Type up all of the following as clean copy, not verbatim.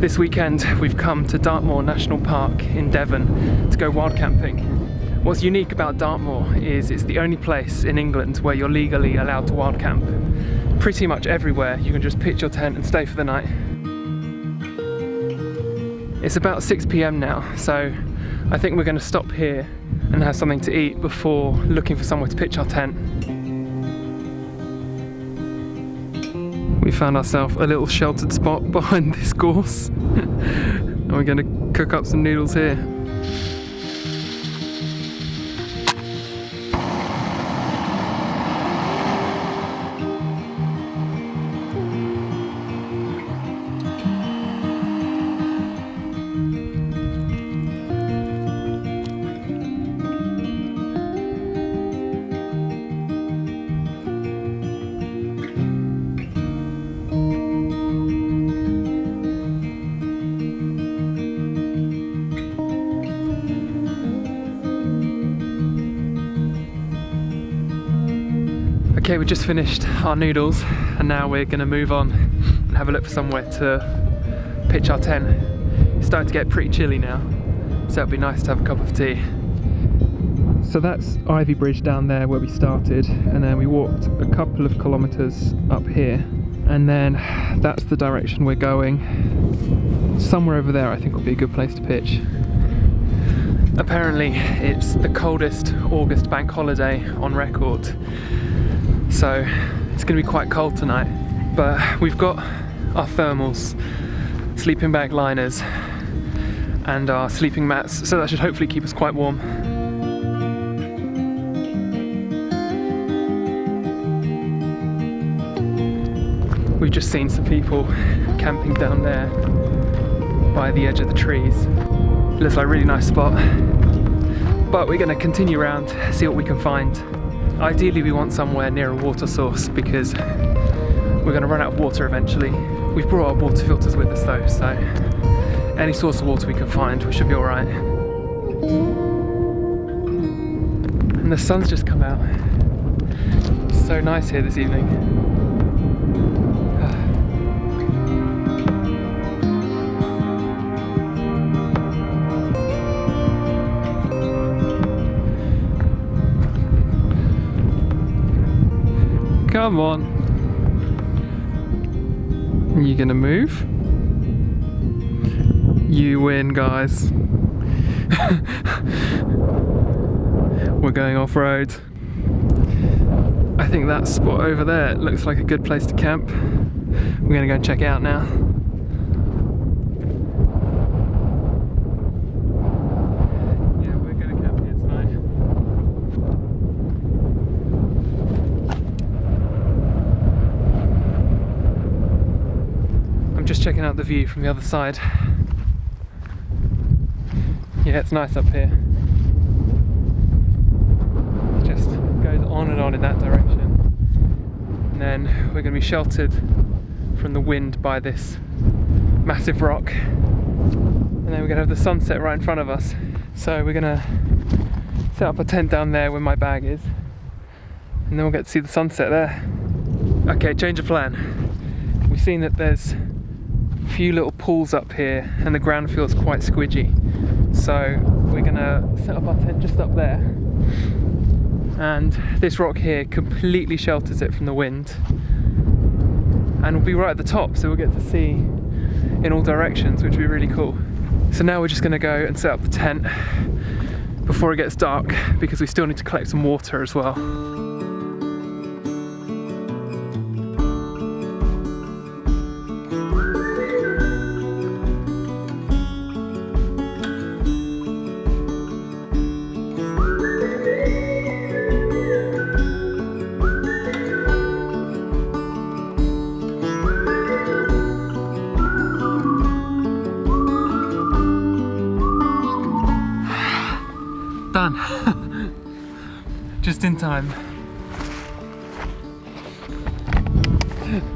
This weekend we've come to Dartmoor National Park in Devon to go wild camping. What's unique about Dartmoor is it's the only place in England where you're legally allowed to wild camp. Pretty much everywhere you can just pitch your tent and stay for the night. It's about 6 PM now, so I think we're going to stop here and have something to eat before looking for somewhere to pitch our tent. We found ourselves a little sheltered spot behind this gorse and we're going to cook up some noodles here. Okay, we just finished our noodles and now we're going to move on and have a look for somewhere to pitch our tent. It's starting to get pretty chilly now, so it'd be nice to have a cup of tea. So that's Ivy Bridge down there where we started, and then we walked a couple of kilometres up here, and then that's the direction we're going. Somewhere over there I think will be a good place to pitch. Apparently it's the coldest August bank holiday on record, so it's going to be quite cold tonight, but we've got our thermals, sleeping bag liners and our sleeping mats, so that should hopefully keep us quite warm. We've just seen some people camping down there by the edge of the trees. It looks like a really nice spot, but we're going to continue around, see what we can find. Ideally we want somewhere near a water source because we're going to run out of water eventually. We've brought our water filters with us though, so any source of water we can find, we should be alright. And the sun's just come out. It's so nice here this evening. Come on. You gonna move? You win, guys. We're going off-road. I think that spot over there looks like a good place to camp. We're gonna go and check it out now. Yeah, we're gonna camp here tonight. Just checking out the view from the other side. Yeah, it's nice up here. It just goes on and on in that direction. And then we're going to be sheltered from the wind by this massive rock. And then we're going to have the sunset right in front of us. So we're going to set up a tent down there where my bag is. And then we'll get to see the sunset there. Okay, change of plan. We've seen that there's few little pools up here and the ground feels quite squidgy, so we're gonna set up our tent just up there, and this rock here completely shelters it from the wind and we'll be right at the top, so we'll get to see in all directions, which will be really cool. So now we're just gonna go and set up the tent before it gets dark because we still need to collect some water as well. Done. Just in time.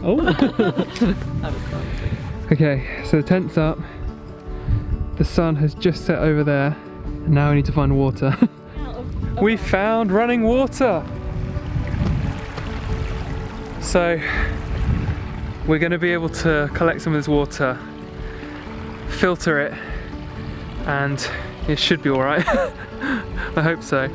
Oh. Okay, so the tent's up. The sun has just set over there. And now we need to find water. We found running water. So we're going to be able to collect some of this water filter it, and it should be alright. I hope so.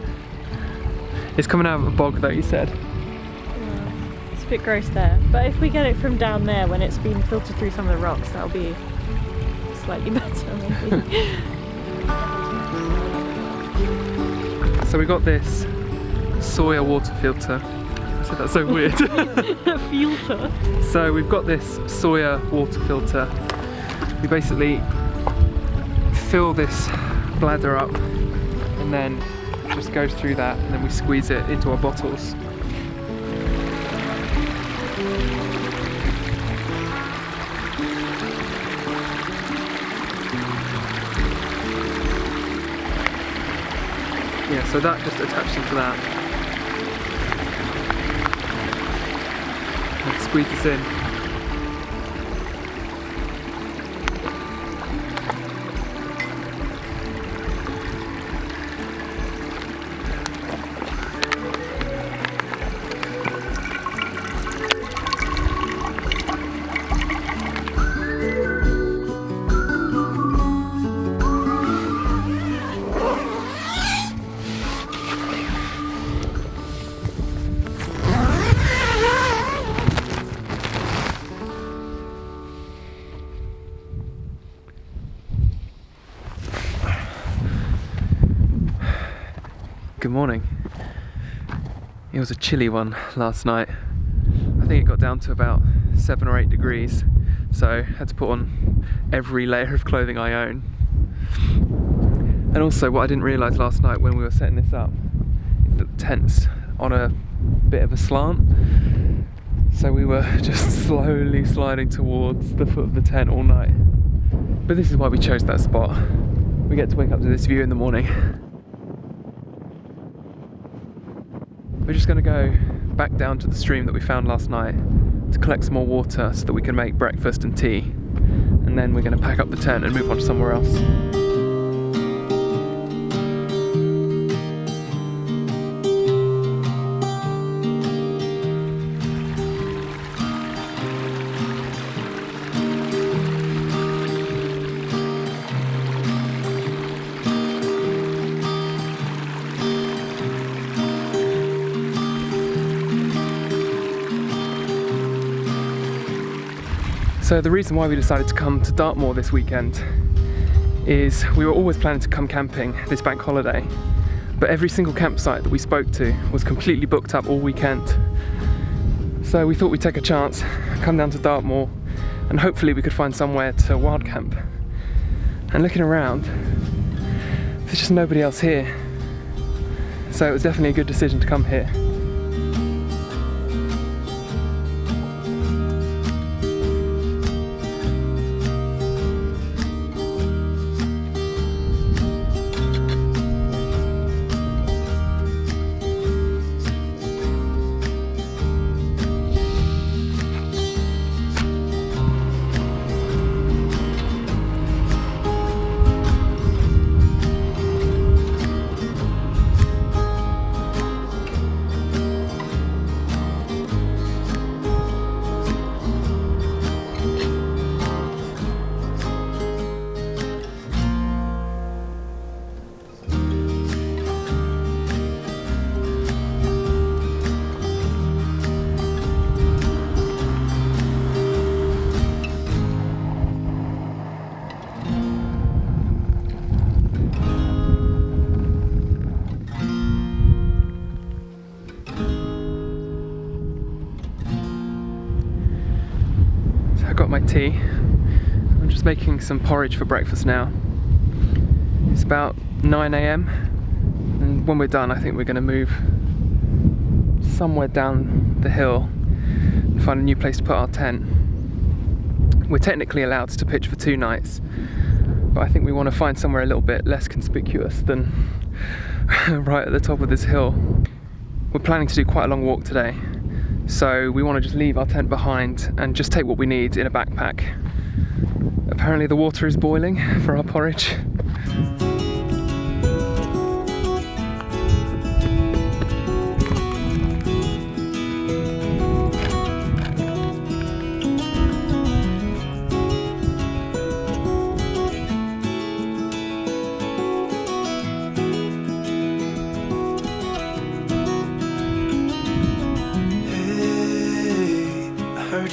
It's coming out of a bog though, you said. Yeah, it's a bit gross there, but if we get it from down there when it's been filtered through some of the rocks, that'll be slightly better maybe. So we got this Sawyer water filter. I said that's so weird. Filter. So we've got this Sawyer water filter. We basically fill this bladder up and then it just goes through that, and then we squeeze it into our bottles. Yeah, so that just attaches into that. And squeeze this in. Good morning. It was a chilly one last night. I think it got down to about 7 or 8 degrees, so I had to put on every layer of clothing I own. And also what I didn't realise last night when we were setting this up is that the tent's on a bit of a slant, so we were just slowly sliding towards the foot of the tent all night. But this is why we chose that spot. We get to wake up to this view in the morning. We're just going to go back down to the stream that we found last night to collect some more water so that we can make breakfast and tea, and then we're going to pack up the tent and move on to somewhere else. So the reason why we decided to come to Dartmoor this weekend is we were always planning to come camping this bank holiday, but every single campsite that we spoke to was completely booked up all weekend. So we thought we'd take a chance, come down to Dartmoor, and hopefully we could find somewhere to wild camp. And looking around, there's just nobody else here. So it was definitely a good decision to come here. I got my tea. I'm just making some porridge for breakfast now. It's about 9 AM, and when we're done I think we're going to move somewhere down the hill and find a new place to put our tent. We're technically allowed to pitch for 2 nights, but I think we want to find somewhere a little bit less conspicuous than right at the top of this hill. We're planning to do quite a long walk today, so we want to just leave our tent behind and just take what we need in a backpack. Apparently the water is boiling for our porridge.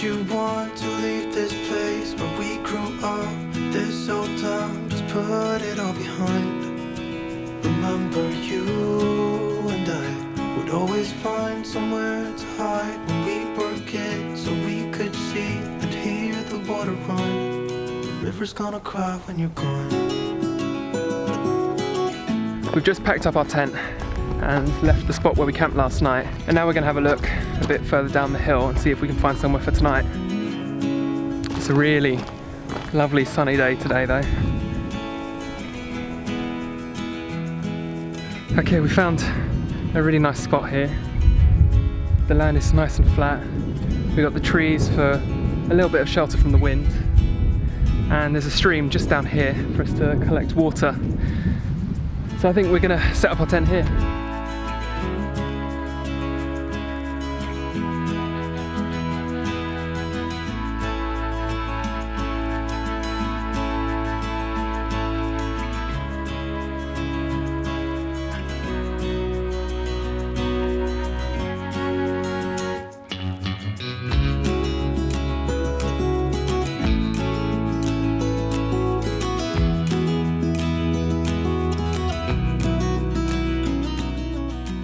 Did you want to leave this place where we grew up? This old town, just put it all behind. Remember you and I would always find somewhere to hide when we were kids, so we could see and hear the water run. The river's gonna cry when you're gone. We've just packed up our tent and left the spot where we camped last night, and now we're going to have a look a bit further down the hill and see if we can find somewhere for tonight. It's a really lovely sunny day today though. Okay, we found a really nice spot here. The land is nice and flat. We've got the trees for a little bit of shelter from the wind, and there's a stream just down here for us to collect water. So I think we're going to set up our tent here.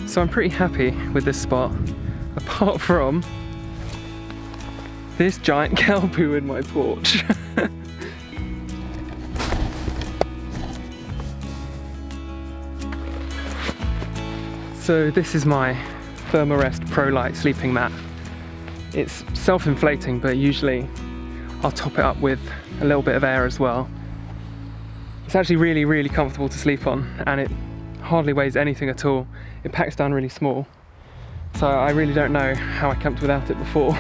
So I'm pretty happy with this spot, apart from this giant cow poo in my porch. So this is my Therm-A-Rest Pro Light sleeping mat. It's self-inflating, but usually I'll top it up with a little bit of air as well. It's actually really, really comfortable to sleep on, and it hardly weighs anything at all. It packs down really small, so I really don't know how I camped without it before.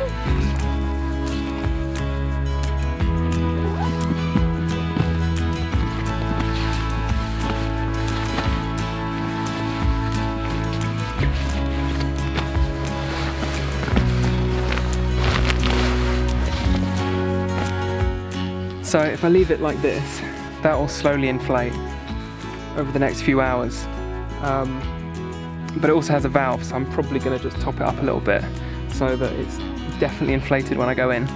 So if I leave it like this, that will slowly inflate over the next few hours. But it also has a valve, so I'm probably going to just top it up a little bit so that it's definitely inflated when I go in.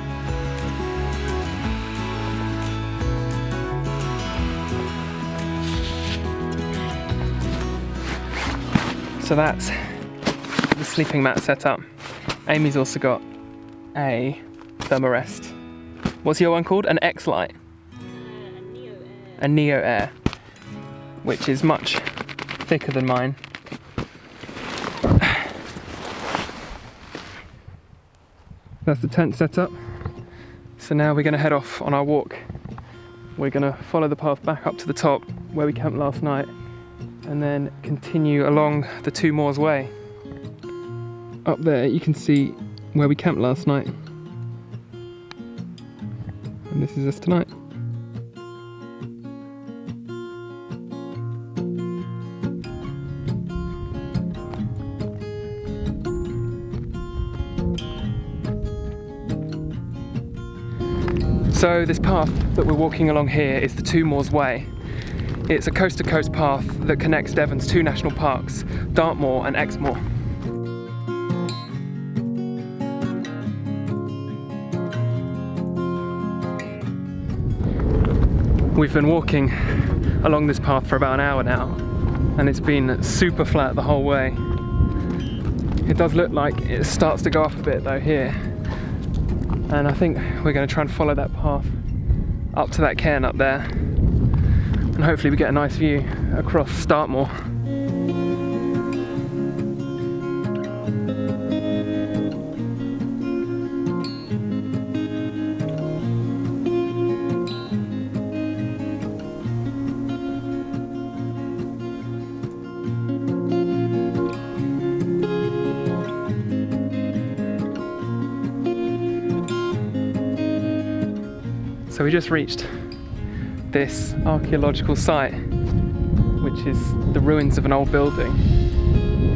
So that's the sleeping mat set up. Amy's also got a Therm-A-Rest. What's your one called? An X-Lite? A Neo Air, which is much thicker than mine. That's the tent set up. So now we're going to head off on our walk. We're going to follow the path back up to the top where we camped last night, and then continue along the Two Moors Way. Up there you can see where we camped last night. And this is us tonight. So this path that we're walking along here is the Two Moors Way. It's a coast-to-coast path that connects Devon's two national parks, Dartmoor and Exmoor. We've been walking along this path for about an hour now, and it's been super flat the whole way. It does look like it starts to go up a bit though here. And I think we're going to try and follow that path up to that cairn up there, and hopefully we get a nice view across Dartmoor. So we just reached this archaeological site, which is the ruins of an old building.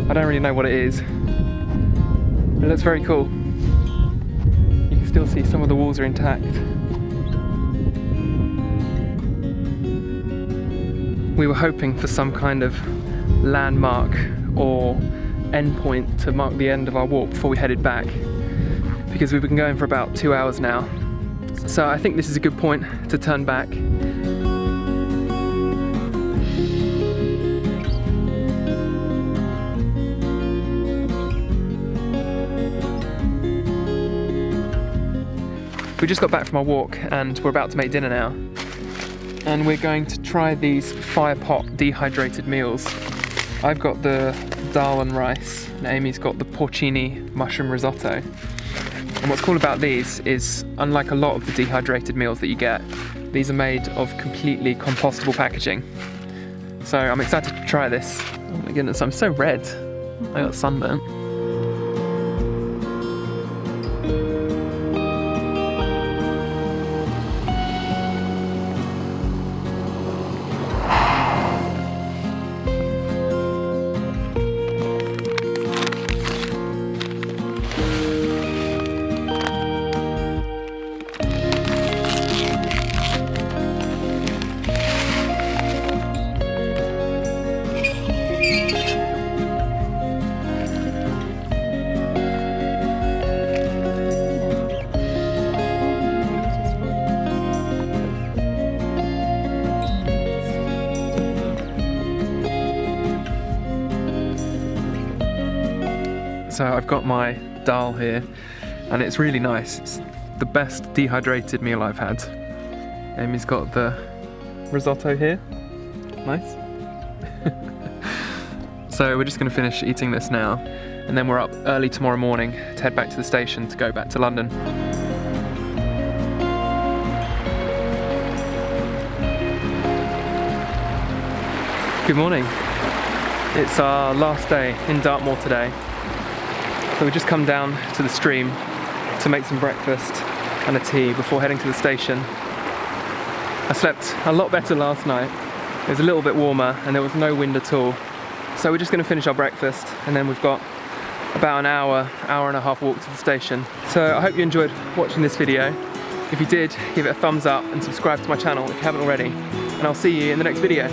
I don't really know what it is, but it looks very cool. You can still see some of the walls are intact. We were hoping for some kind of landmark or endpoint to mark the end of our walk before we headed back, because we've been going for about 2 hours now. So I think this is a good point to turn back. We just got back from our walk and we're about to make dinner now. And we're going to try these fire pot dehydrated meals. I've got the dal and rice, and Amy's got the porcini mushroom risotto. And what's cool about these is, unlike a lot of the dehydrated meals that you get, these are made of completely compostable packaging. So I'm excited to try this. Oh my goodness, I'm so red. I got sunburnt. So I've got my dal here, and it's really nice. It's the best dehydrated meal I've had. Amy's got the risotto here. Nice. So we're just going to finish eating this now, and then we're up early tomorrow morning to head back to the station to go back to London. Good morning. It's our last day in Dartmoor today. So we've just come down to the stream to make some breakfast and a tea before heading to the station. I slept a lot better last night. It was a little bit warmer and there was no wind at all. So we're just going to finish our breakfast and then we've got about an hour and a half walk to the station. So I hope you enjoyed watching this video. If you did, give it a thumbs up and subscribe to my channel if you haven't already. And I'll see you in the next video.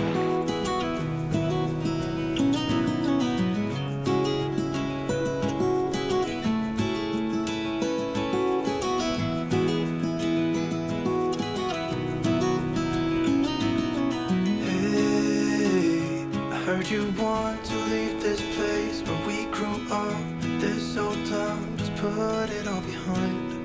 Heard you want to leave this place where we grew up. This old town, just put it all behind.